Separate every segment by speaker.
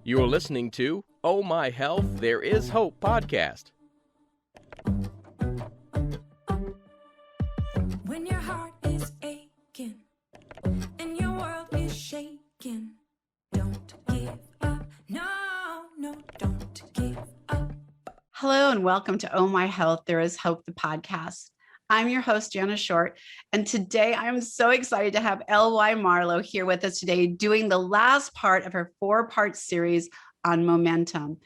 Speaker 1: You are listening to Oh My Health, There Is Hope podcast.
Speaker 2: When your heart is aching and your world is shaking, don't give up. No, don't give up.
Speaker 3: Hello and welcome to Oh My Health, There Is Hope, the podcast. I'm your host, Jana Short, and today I am so excited to have L.Y. Marlow here with us today doing the last part of her 4-part series on momentum.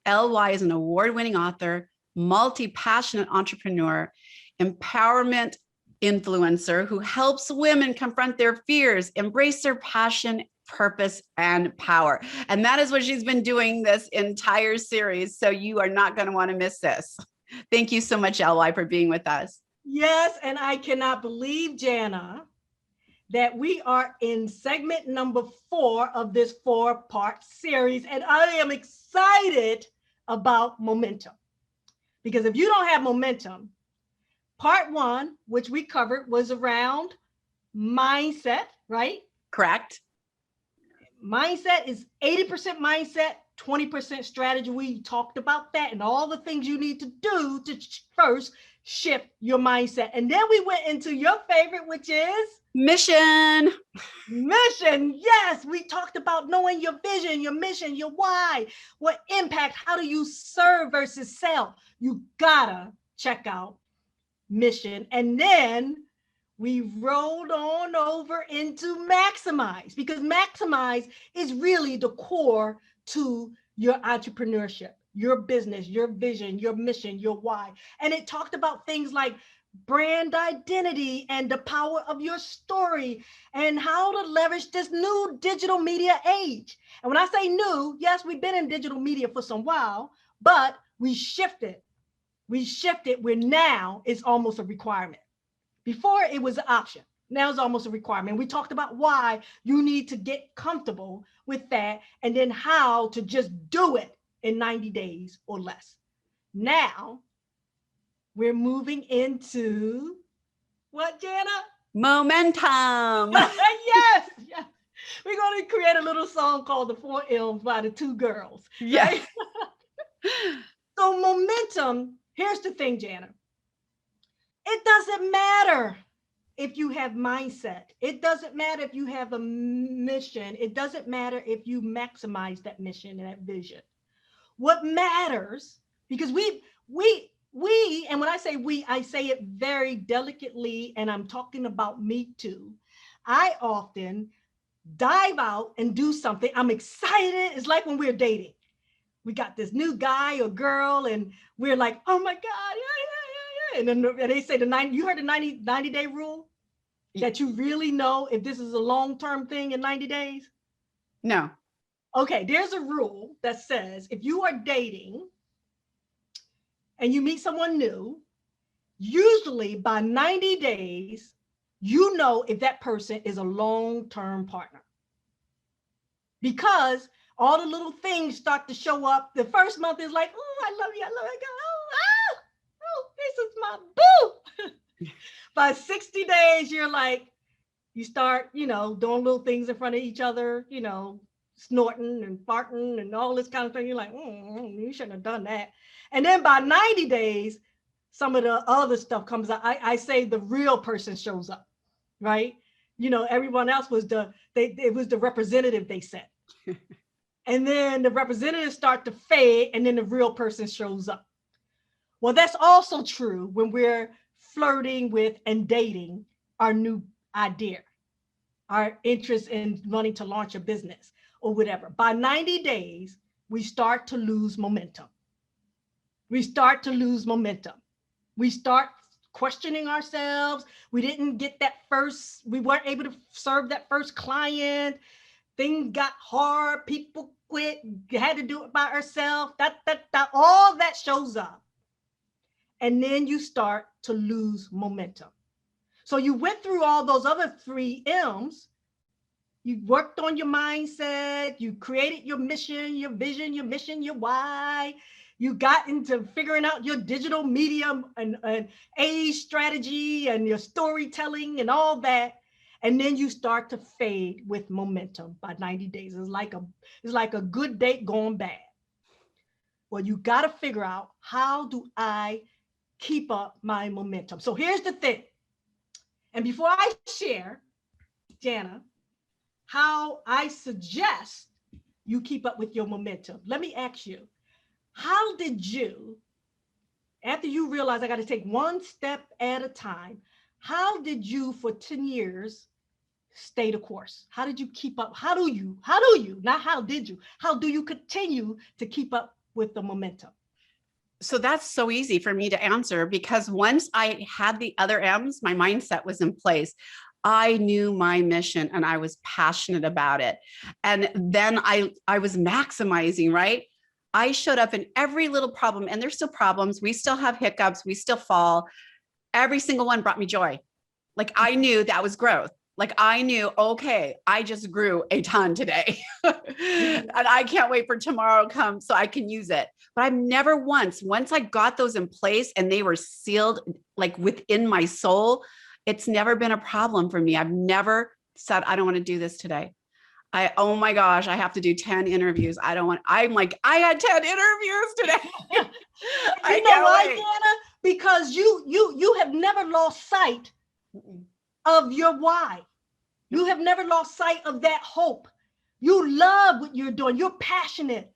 Speaker 3: L.Y. is an award-winning author, multi-passionate entrepreneur, empowerment influencer who helps women confront their fears, embrace their passion, purpose, and power. And that is what she's been doing this entire series. So you are not going to want to miss this. Thank you so much, L.Y., for being with us.
Speaker 4: Yes, and I cannot believe, Jana, that we are in segment number 4 of this 4-part series, and I am excited about momentum. Because if you don't have momentum, part 1, which we covered, was around mindset, right?
Speaker 3: Correct.
Speaker 4: Mindset is 80% mindset, 20% strategy. We talked about that and all the things you need to do to first shift your mindset. And then we went into your favorite, which is
Speaker 3: Mission.
Speaker 4: Yes, we talked about knowing your vision, your mission, your why, what impact, how do you serve versus sell. You gotta check out mission. And then we rolled on over into maximize, because maximize is really the core to your entrepreneurship, your business, your vision, your mission, your why. And it talked about things like brand identity and the power of your story and how to leverage this new digital media age. And when I say new, yes, we've been in digital media for some while, but we shifted where now it's almost a requirement. Before it was an option. Now it's almost a requirement. We talked about why you need to get comfortable with that and then how to just do it in 90 days or less. Now we're moving into what, Jana?
Speaker 3: Momentum.
Speaker 4: Yes. We're going to create a little song called The 4 M's by the 2 girls.
Speaker 3: Yes.
Speaker 4: Right? So momentum, here's the thing, Jana. It doesn't matter if you have mindset. It doesn't matter if you have a mission. It doesn't matter if you maximize that mission and that vision. What matters, because we, and when I say we, I say it very delicately, and I'm talking about me too. I often dive out and do something. I'm excited. It's like when we're dating. We got this new guy or girl, and we're like, oh my God, yeah. And then they say you heard the 90-day rule? That you really know if this is a long-term thing in 90 days?
Speaker 3: No.
Speaker 4: Okay, there's a rule that says if you are dating and you meet someone new, usually by 90 days, you know if that person is a long-term partner. Because all the little things start to show up. The first month is like, oh, I love you. Oh, this is my boo. By 60 days, you're like, you start, doing little things in front of each other, snorting and farting and all this kind of thing. You're like, you shouldn't have done that. And then by 90 days, some of the other stuff comes out. I say the real person shows up, right? Everyone else was it was the representative they sent. And then the representatives start to fade, and then the real person shows up. Well, that's also true when we're flirting with and dating our new idea, our interest in wanting to launch a business or whatever. By 90 days, we start to lose momentum. We start questioning ourselves. We didn't get we weren't able to serve that first client. Things got hard. People quit. You had to do it by ourselves. All that shows up. And then you start to lose momentum. So you went through all those other 3 M's. You worked on your mindset. You created your mission, your vision, your mission, your why. You got into figuring out your digital media and age strategy and your storytelling and all that. And then you start to fade with momentum by 90 days. It's like a good date going bad. Well, you got to figure out, how do I keep up my momentum? So here's the thing. And before I share, Jana, how I suggest you keep up with your momentum, let me ask you, how did you, after you realize I got to take one step at a time, how did you for 10 years stay the course? How did you keep up? How do you, not how did you, how do you continue to keep up with the momentum?
Speaker 3: So that's so easy for me to answer, because once I had the other M's, my mindset was in place. I knew my mission and I was passionate about it. And then I was maximizing, right? I showed up in every little problem, and there's still problems. We still have hiccups. We still fall. Every single one brought me joy. Like, I knew that was growth. Like, I knew, okay, I just grew a ton today and I can't wait for tomorrow to come so I can use it. But I've never once I got those in place and they were sealed like within my soul, it's never been a problem for me. I've never said, I don't want to do this today. Oh my gosh, I have to do 10 interviews. I'm like, I had 10 interviews today.
Speaker 4: You know why, Jana? Because you have never lost sight of your why. You have never lost sight of that hope. You love what you're doing. You're passionate.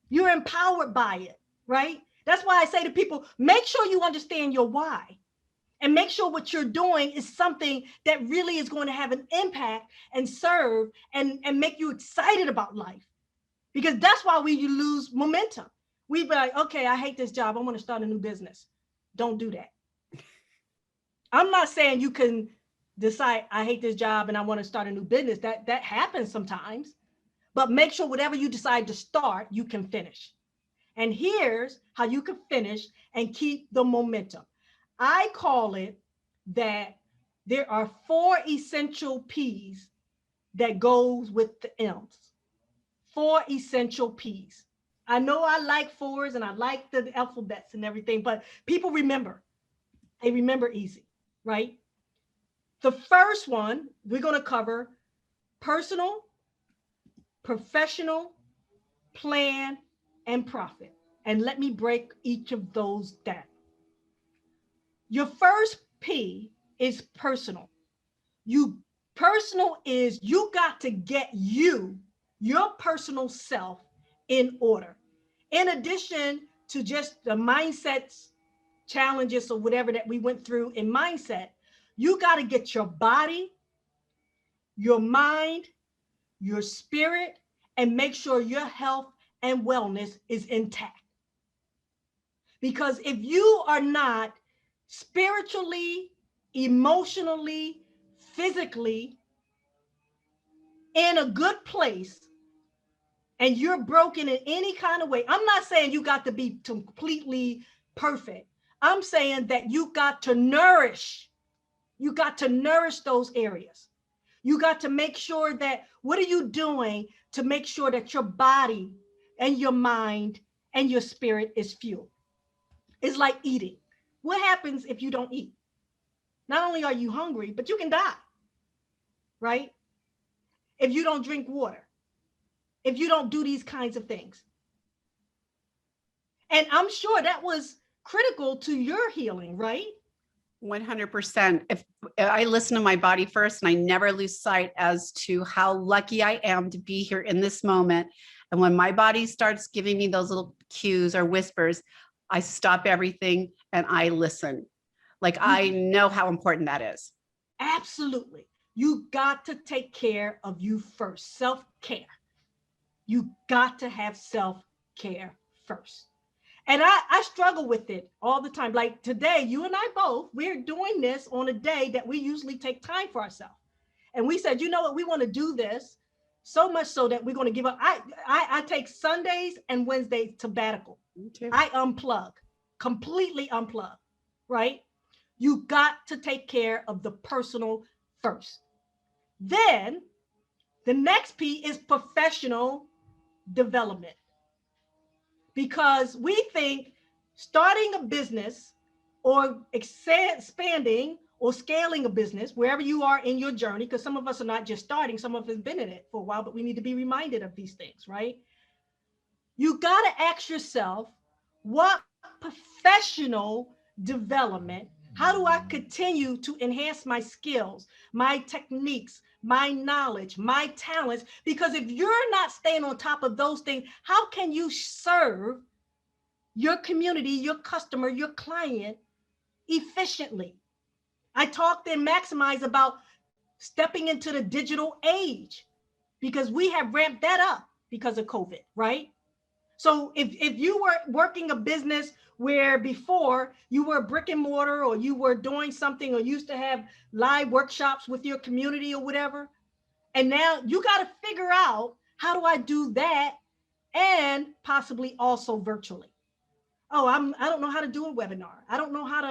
Speaker 4: You're empowered by it, right? That's why I say to people, make sure you understand your why, and make sure what you're doing is something that really is going to have an impact and serve and make you excited about life. Because that's why we lose momentum. We be like, okay, I hate this job. I want to start a new business. Don't do that. I'm not saying you can decide, I hate this job and I want to start a new business. That happens sometimes, but make sure whatever you decide to start, you can finish. And here's how you can finish and keep the momentum. I call it that there are 4 essential P's that goes with the M's. 4 essential P's. I know I like 4s and I like the alphabets and everything, but people remember. They remember easy, right? The first one we're going to cover: personal, professional, plan, and profit. And let me break each of those down. Your first P is personal. Personal is you got to get your personal self in order. In addition to just the mindsets, challenges, or whatever that we went through in mindset, you got to get your body, your mind, your spirit, and make sure your health and wellness is intact. Because if you are not spiritually, emotionally, physically in a good place, and you're broken in any kind of way, I'm not saying you got to be completely perfect. I'm saying that you got to nourish those areas. You got to make sure that, what are you doing to make sure that your body and your mind and your spirit is fueled? It's like eating. What happens if you don't eat? Not only are you hungry, but you can die, right? If you don't drink water, if you don't do these kinds of things. And I'm sure that was critical to your healing, right?
Speaker 3: 100%. If I listen to my body first, and I never lose sight as to how lucky I am to be here in this moment. And when my body starts giving me those little cues or whispers, I stop everything and I listen. Like, I know how important that is.
Speaker 4: Absolutely. You got to take care of you first. Self-care. You got to have self-care first. And I struggle with it all the time. Like today, you and I both, we're doing this on a day that we usually take time for ourselves. And we said, you know what, we want to do this so much so that we're going to give up. I take Sundays and Wednesdays sabbatical. I unplug, completely unplug, right? You got to take care of the personal first. Then the next P is professional development. Because we think starting a business or expanding or scaling a business, wherever you are in your journey, because some of us are not just starting, some of us have been in it for a while, but we need to be reminded of these things, right? You got to ask yourself, what professional development, how do I continue to enhance my skills, my techniques, my knowledge, my talents? Because if you're not staying on top of those things, how can you serve your community, your customer, your client efficiently? I talked and maximize about stepping into the digital age because we have ramped that up because of COVID, right? So if you were working a business where before you were brick and mortar, or you were doing something, or used to have live workshops with your community or whatever, and now you got to figure out, how do I do that and possibly also virtually? Oh, I don't know how to do a webinar. I don't know how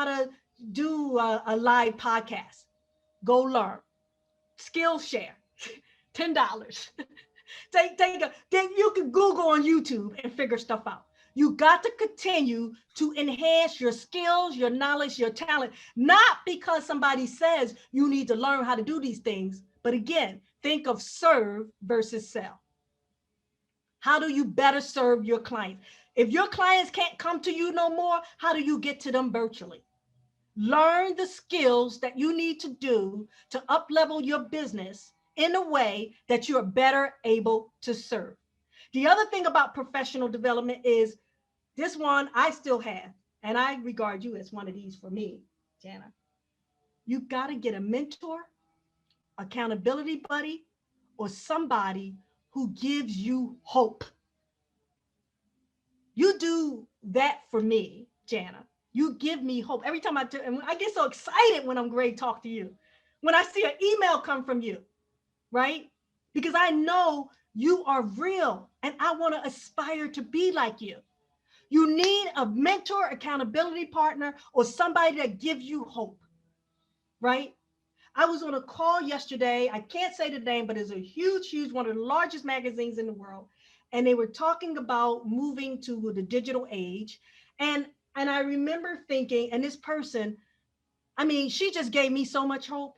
Speaker 4: to do a live podcast. Go learn. Skillshare. $10. Then you can Google on YouTube and figure stuff out. You got to continue to enhance your skills, your knowledge, your talent, not because somebody says you need to learn how to do these things, but again, think of serve versus sell. How do you better serve your clients? If your clients can't come to you no more, how do you get to them virtually? Learn the skills that you need to do to up-level your business in a way that you're better able to serve. The other thing about professional development is this one I still have, and I regard you as one of these for me, Jana. You got to get a mentor, accountability buddy, or somebody who gives you hope. You do that for me, Jana. You give me hope. Every time I do, and I get so excited when I'm ready to talk to you. When I see an email come from you, right? Because I know you are real and I want to aspire to be like you. You need a mentor, accountability partner, or somebody that gives you hope, right? I was on a call yesterday. I can't say the name, but it's a huge, one of the largest magazines in the world. And they were talking about moving to the digital age. And I remember thinking, and this person, I mean, she just gave me so much hope.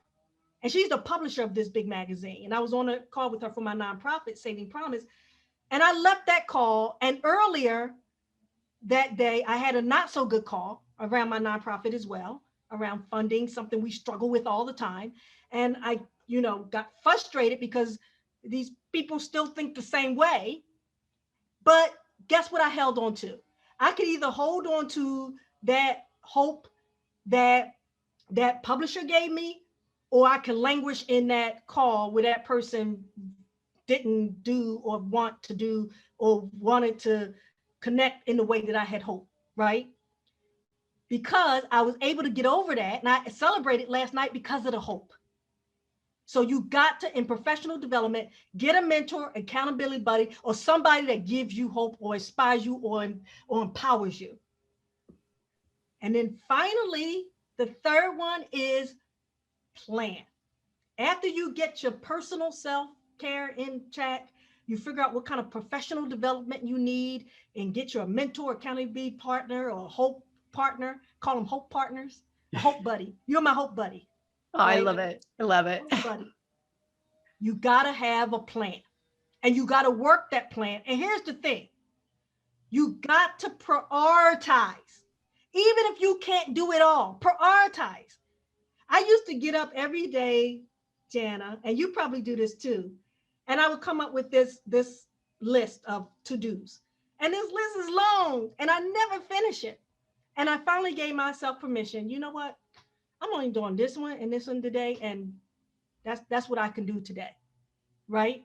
Speaker 4: And she's the publisher of this big magazine. And I was on a call with her for my nonprofit, Saving Promise. And I left that call. And earlier that day, I had a not so good call around my nonprofit as well, around funding, something we struggle with all the time. And I, got frustrated because these people still think the same way. But guess what I held on to? I could either hold on to that hope that that publisher gave me, or I could languish in that call where that person didn't do or want to do or wanted to connect in the way that I had hoped, right? Because I was able to get over that, and I celebrated last night because of the hope. So you got to, in professional development, get a mentor, accountability buddy, or somebody that gives you hope or inspires you or empowers you. And then finally, the third one is plan. After you get your personal self-care in check, you figure out what kind of professional development you need and get your mentor, accountability partner, or hope partner. Call them hope partners, a hope buddy. You're my hope buddy.
Speaker 3: Oh, right? I love it. I love it.
Speaker 4: Hope buddy. You got to have a plan, and you got to work that plan. And here's the thing. You got to prioritize. Even if you can't do it all, prioritize. I used to get up every day, Jana, and you probably do this too. And I would come up with this list of to-dos. And this list is long, and I never finish it. And I finally gave myself permission. You know what? I'm only doing this one and this one today, and that's what I can do today, right?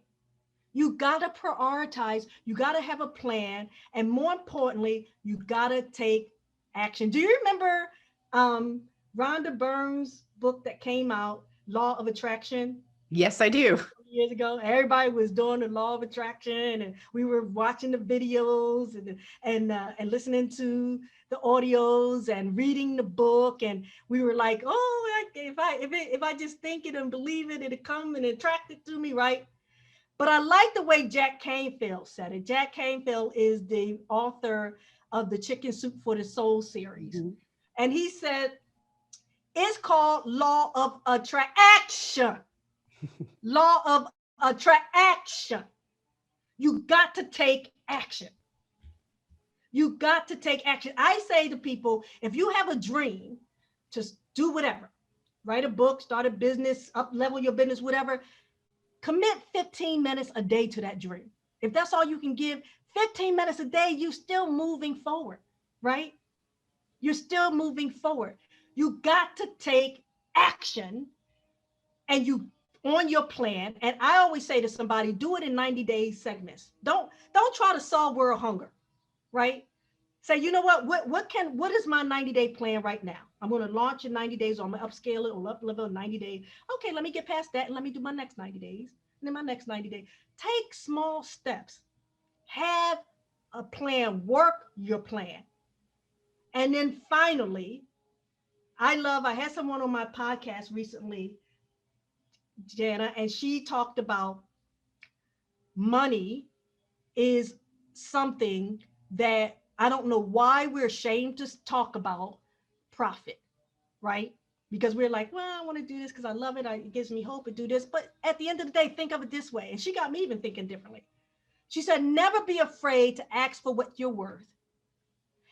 Speaker 4: You got to prioritize. You got to have a plan. And more importantly, you got to take action. Do you remember Rhonda Byrne's book that came out, Law of Attraction?
Speaker 3: Yes, I do.
Speaker 4: Years ago, everybody was doing the Law of Attraction, and we were watching the videos and listening to the audios and reading the book, and we were like, oh, if I just think it and believe it, it'll come and attract it to me, right? But I like the way Jack Canfield said it. Jack Canfield is the author of the Chicken Soup for the Soul series. Mm-hmm. And he said, It's called law of attraction. Law of attraction. You got to take action. You got to take action. I say to people, if you have a dream, just do whatever. Write a book, start a business, up level your business, whatever. Commit 15 minutes a day to that dream. If that's all you can give, 15 minutes a day, you're still moving forward, right? You're still moving forward. You got to take action and you on your plan. And I always say to somebody, do it in 90-day segments. Don't try to solve world hunger, right? Say, you know what is my 90-day plan right now? I'm going to launch in 90 days, or I'm going to upscale it or up level in 90 days. Okay, let me get past that and let me do my next 90 days. And then my next 90 days. Take small steps. Have a plan, work your plan. And then finally, I had someone on my podcast recently, Jana, and she talked about money is something that I don't know why we're ashamed to talk about profit, right? Because we're like, well, I want to do this because I love it. It gives me hope to do this. But at the end of the day, think of it this way. And she got me even thinking differently. She said, never be afraid to ask for what you're worth.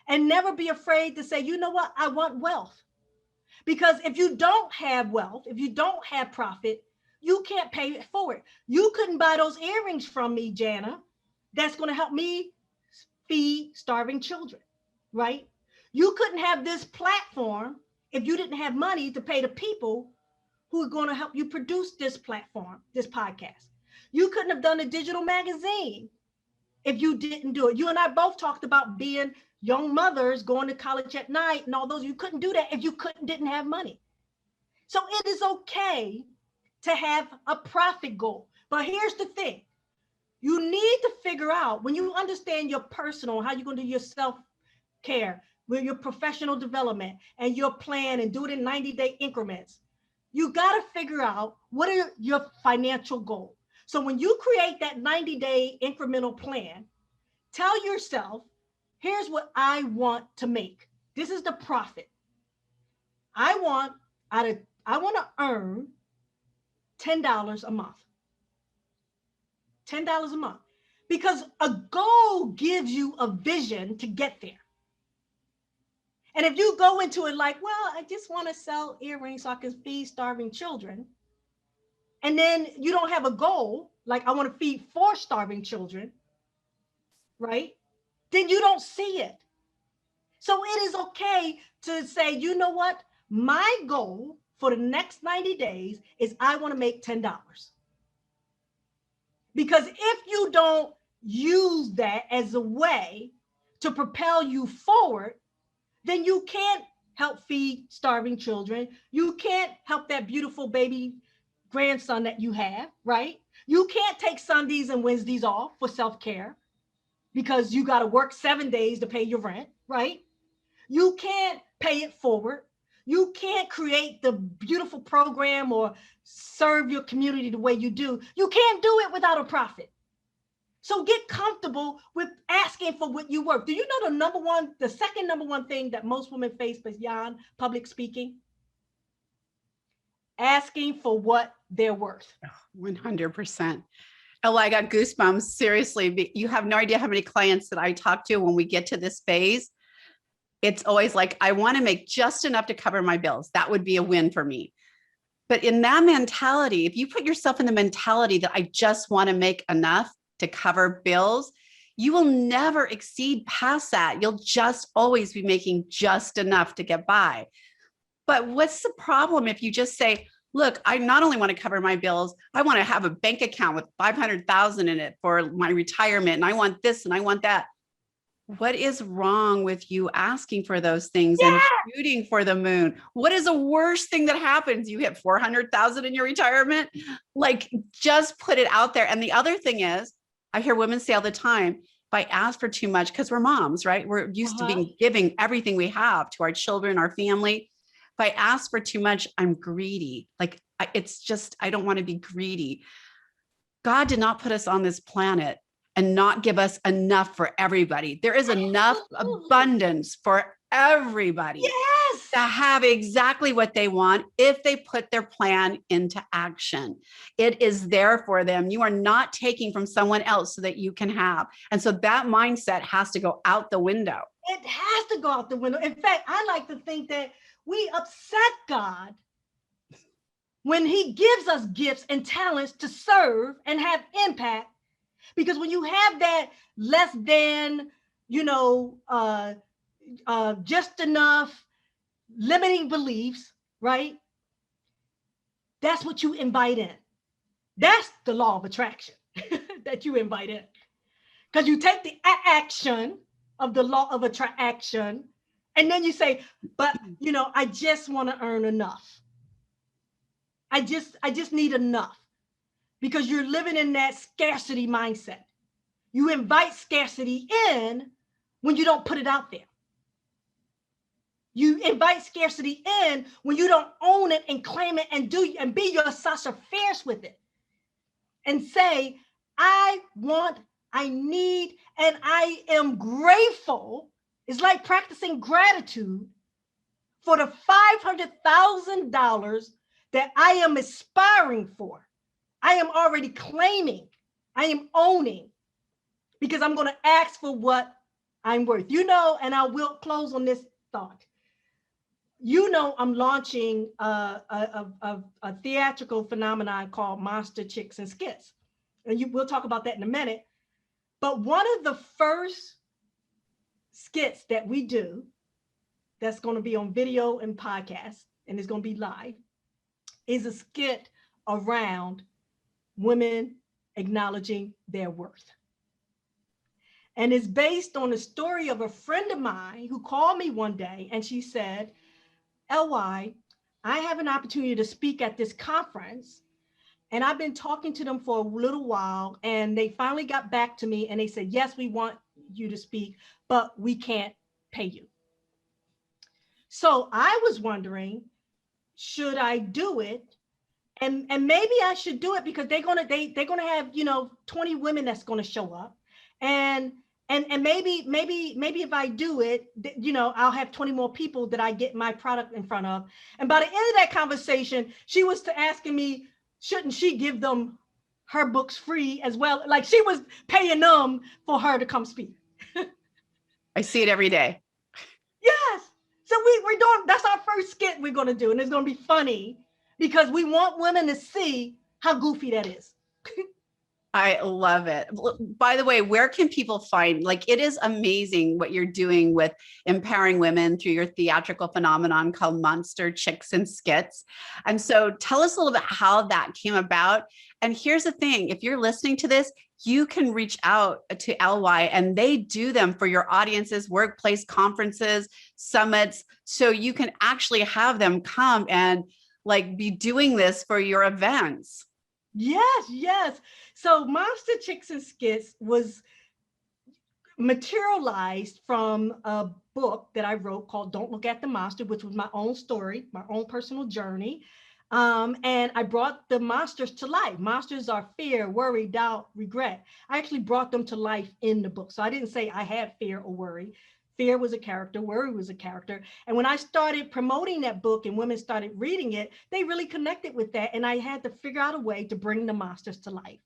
Speaker 4: And never be afraid to say, you know what? I want wealth. Because if you don't have wealth, if you don't have profit, you can't pay it forward. You couldn't buy those earrings from me, Jana. That's going to help me feed starving children, right? You couldn't have this platform if you didn't have money to pay the people who are going to help you produce this platform, this podcast. You couldn't have done a digital magazine if you didn't do it. You and I both talked about being young mothers going to college at night and all those. You couldn't do that if you didn't have money. So it is okay to have a profit goal. But here's the thing. You need to figure out, when you understand your personal, how you're going to do your self-care, with your professional development and your plan, and do it in 90-day increments. You got to figure out what are your financial goals. So when you create that 90-day incremental plan, tell yourself, here's what I want to make. This is the profit. I want to earn $10 a month. $10 a month. Because a goal gives you a vision to get there. And if you go into it like, well, I just want to sell earrings so I can feed starving children, and then you don't have a goal, like I want to feed 4 starving children, right? Then you don't see it. So it is okay to say, you know what? My goal for the next 90 days is I want to make $10. Because if you don't use that as a way to propel you forward, then you can't help feed starving children. You can't help that beautiful baby grandson that you have, right? You can't take Sundays and Wednesdays off for self-care because you got to work 7 days to pay your rent, right? You can't pay it forward. You can't create the beautiful program or serve your community the way you do. You can't do it without a profit. So get comfortable with asking for what you worth. Do you know the second number one thing that most women face beyond public speaking? Asking for what they're worth.
Speaker 3: 100%. Oh, I got goosebumps. Seriously, you have no idea how many clients that I talk to when we get to this phase. It's always like, I want to make just enough to cover my bills. That would be a win for me. But in that mentality, if you put yourself in the mentality that I just want to make enough to cover bills, you will never exceed past that. You'll just always be making just enough to get by. But what's the problem if you just say, look, I not only want to cover my bills, I want to have a bank account with 500,000 in it for my retirement. And I want this and I want that. What is wrong with you asking for those things and shooting for the moon? What is the worst thing that happens? You hit 400,000 in your retirement? Like, just put it out there. And the other thing is, I hear women say all the time, if I ask for too much, because we're moms, right? We're used to being giving everything we have to our children, our family. If I ask for too much, I'm greedy. Like, it's just, I don't want to be greedy. God did not put us on this planet and not give us enough for everybody. There is enough abundance for everybody
Speaker 4: Yes.
Speaker 3: to have exactly what they want if they put their plan into action. It is there for them. You are not taking from someone else so that you can have. And so that mindset has to go out the window.
Speaker 4: It has to go out the window. In fact, I like to think that we upset God when he gives us gifts and talents to serve and have impact. Because when you have that less than, just enough limiting beliefs, right? That's what you invite in. That's the law of attraction that you invite in. Because you take the action of the law of attraction, and then you say, but I just want to earn enough. I just need enough. Because you're living in that scarcity mindset. You invite scarcity in when you don't put it out there. You invite scarcity in when you don't own it and claim it and be your Sasha Fierce with it. And say, I want, I need, and I am grateful. It's like practicing gratitude for the $500,000 that I am aspiring for. I am already claiming, I am owning, because I'm going to ask for what I'm worth. And I will close on this thought. I'm launching a theatrical phenomenon called Monster Chicks and Skits. And we'll talk about that in a minute. But one of the first skits that we do, that's going to be on video and podcast, and it's going to be live, is a skit around women acknowledging their worth. And it's based on the story of a friend of mine who called me one day and she said, LY, I have an opportunity to speak at this conference, and I've been talking to them for a little while, and they finally got back to me and they said, yes, we want you to speak, but we can't pay you. So I was wondering, should I do it? And maybe I should do it because they're gonna have 20 women that's gonna show up, and maybe if I do it, I'll have 20 more people that I get my product in front of. And by the end of that conversation, she was asking me, shouldn't she give them her books free as well? Like she was paying them for her to come speak.
Speaker 3: I see it every day.
Speaker 4: Yes. So we're doing, that's our first skit we're gonna do, and it's gonna be funny because we want women to see how goofy that is.
Speaker 3: I love it. By the way, where can people find, it is amazing what you're doing with empowering women through your theatrical phenomenon called Monster Chicks and Skits. And so tell us a little bit how that came about. And here's the thing, if you're listening to this, you can reach out to LY and they do them for your audiences, workplace conferences, summits. So you can actually have them come and be doing this for your events.
Speaker 4: Yes. So Monster Chicks and Skits was materialized from a book that I wrote called Don't Look at the Monster, which was my own story, my own personal journey. And I brought the monsters to life. Monsters are fear, worry, doubt, regret. I actually brought them to life in the book. So I didn't say I had fear or worry. Fear was a character, worry was a character. And when I started promoting that book and women started reading it, they really connected with that. And I had to figure out a way to bring the monsters to life.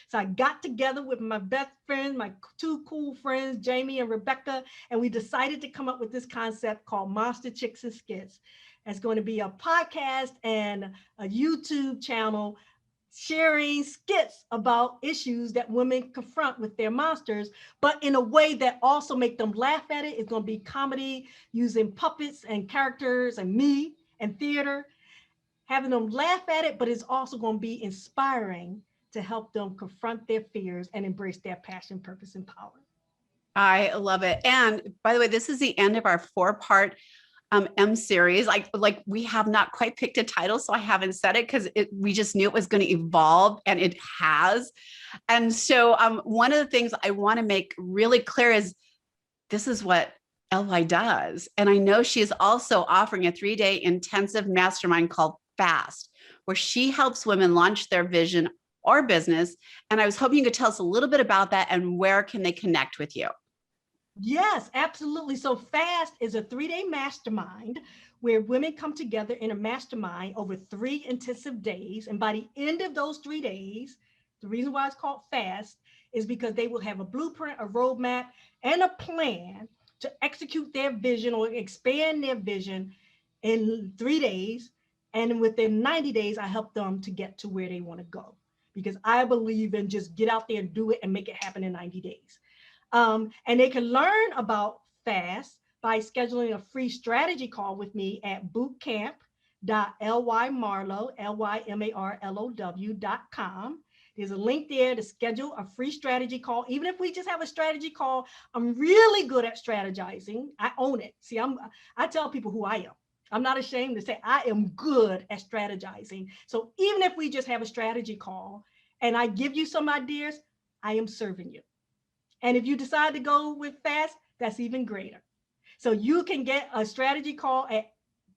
Speaker 4: So I got together with my best friends, my two cool friends, Jamie and Rebecca, and we decided to come up with this concept called Monster Chicks and Skits. It's going to be a podcast and a YouTube channel sharing skits about issues that women confront with their monsters, but in a way that also make them laugh at it. It's going to be comedy using puppets and characters and me and theater, having them laugh at it, but it's also going to be inspiring to help them confront their fears and embrace their passion, purpose, and power.
Speaker 3: I love it. And by the way, this is the end of our 4-part M series. We have not quite picked a title, so I haven't said it because we just knew it was going to evolve, and it has. And so one of the things I want to make really clear is this is what LY does. And I know she is also offering a 3-day intensive mastermind called FAST, where she helps women launch their vision or business. And I was hoping you could tell us a little bit about that and where can they connect with you?
Speaker 4: Yes, absolutely. So FAST is a 3-day mastermind where women come together in a mastermind over 3 intensive days. And by the end of those 3 days, the reason why it's called FAST is because they will have a blueprint, a roadmap, and a plan to execute their vision or expand their vision in 3 days. And within 90 days, I help them to get to where they want to go because I believe in just get out there and do it and make it happen in 90 days. And they can learn about FAST by scheduling a free strategy call with me at bootcamp.lymarlow, lymarlow.com. There's a link there to schedule a free strategy call. Even if we just have a strategy call, I'm really good at strategizing. I own it. See, I tell people who I am. I'm not ashamed to say I am good at strategizing. So even if we just have a strategy call and I give you some ideas, I am serving you. And if you decide to go with FAST, that's even greater. So you can get a strategy call at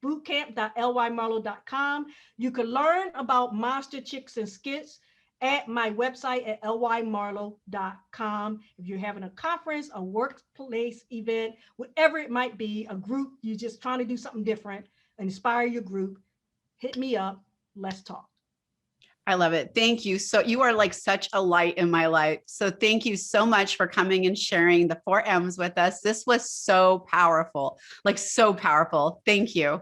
Speaker 4: bootcamp.lymarlow.com. You can learn about Monster Chicks and Skits at my website at lymarlow.com. If you're having a conference, a workplace event, whatever it might be, a group, you're just trying to do something different, inspire your group, hit me up. Let's talk.
Speaker 3: I love it. Thank you. So you are like such a light in my life. So thank you so much for coming and sharing the 4 M's with us. This was so powerful, like so powerful. Thank you.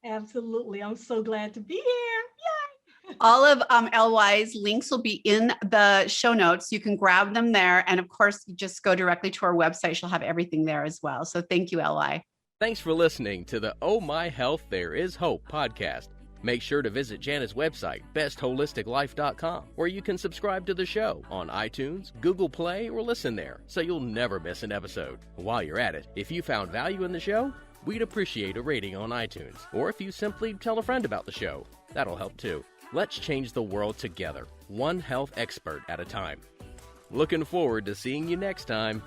Speaker 4: Absolutely. I'm so glad to be here. Yay.
Speaker 3: All of LY's links will be in the show notes. You can grab them there. And of course, you just go directly to our website. She'll have everything there as well. So thank you, LY.
Speaker 1: Thanks for listening to the Oh My Health, There Is Hope podcast. Make sure to visit Jana's website, bestholisticlife.com, where you can subscribe to the show on iTunes, Google Play, or listen there, so you'll never miss an episode. While you're at it, if you found value in the show, we'd appreciate a rating on iTunes, or if you simply tell a friend about the show, that'll help too. Let's change the world together, one health expert at a time. Looking forward to seeing you next time.